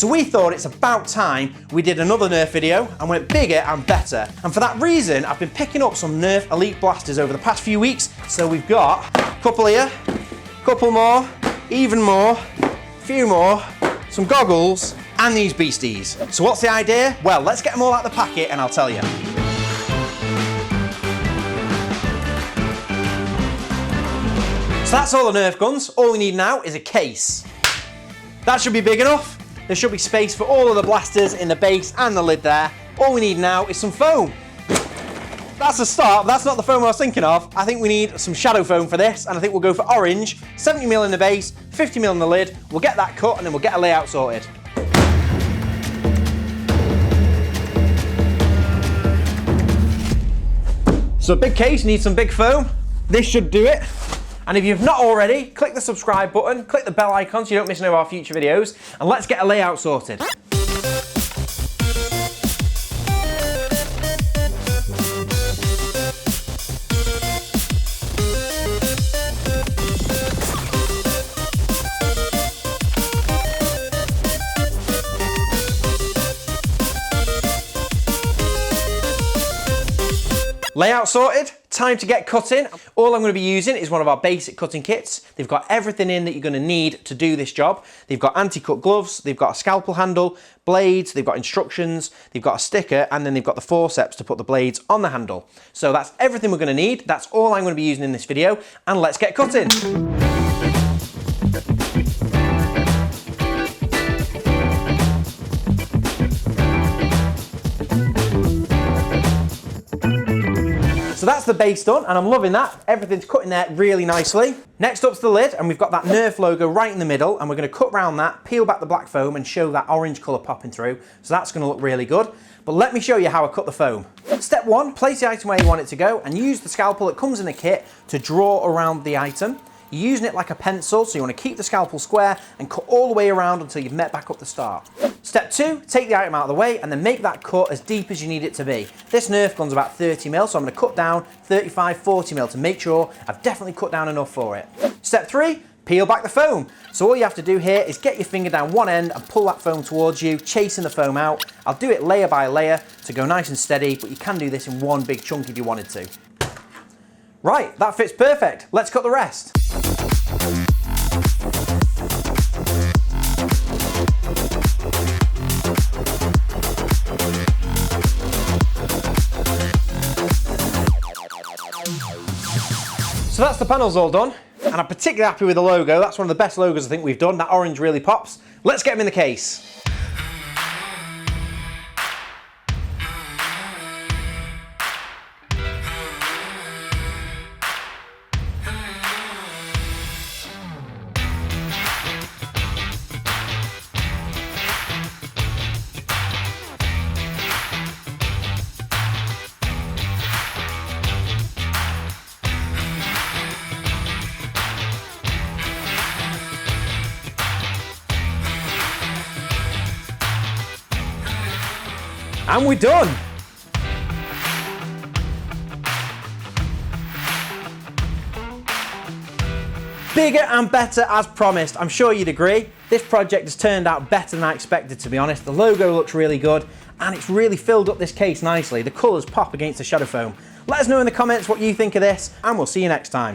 So we thought it's about time we did another Nerf video and went bigger and better. And for that reason, I've been picking up some Nerf Elite Blasters over the past few weeks. So we've got a couple here, couple more, even more, a few more, some goggles, and these beasties. So what's the idea? Well, let's get them all out of the packet and I'll tell you. So that's all the Nerf guns. All we need now is a case. That should be big enough. There should be space for all of the blasters in the base and the lid there. All we need now is some foam. That's a start, but that's not the foam I was thinking of. I think we need some shadow foam for this, and I think we'll go for orange, 70mm in the base, 50mm in the lid. We'll get that cut and then we'll get a layout sorted. So a big case needs some big foam. This should do it. And if you've not already, click the subscribe button, click the bell icon so you don't miss any of our future videos, and let's get a layout sorted. Layout sorted, time to get cutting. All I'm going to be using is one of our basic cutting kits. They've got everything in that you're going to need to do this job. They've got anti-cut gloves, they've got a scalpel handle, blades, they've got instructions, they've got a sticker, and then they've got the forceps to put the blades on the handle. So that's everything we're going to need. That's all I'm going to be using in this video, and let's get cutting. So that's the base done, and I'm loving that. Everything's cut in there really nicely. Next up's the lid, and we've got that Nerf logo right in the middle, and we're going to cut round that, peel back the black foam, and show that orange colour popping through. So that's going to look really good. But let me show you how I cut the foam. Step one, place the item where you want it to go, and use the scalpel that comes in the kit to draw around the item. You're using it like a pencil, so you want to keep the scalpel square and cut all the way around until you've met back up the start. Step two, take the item out of the way and then make that cut as deep as you need it to be. This Nerf gun's about 30mm, so I'm going to cut down 35-40mm to make sure I've definitely cut down enough for it. Step three, peel back the foam. So all you have to do here is get your finger down one end and pull that foam towards you, chasing the foam out. I'll do it layer by layer to go nice and steady, but you can do this in one big chunk if you wanted to. Right, that fits perfect. Let's cut the rest. So that's the panels all done, and I'm particularly happy with the logo. That's one of the best logos I think we've done. That orange really pops. Let's get them in the case. And we're done. Bigger and better as promised. I'm sure you'd agree. This project has turned out better than I expected, to be honest. The logo looks really good and it's really filled up this case nicely. The colours pop against the shadow foam. Let us know in the comments what you think of this, and we'll see you next time.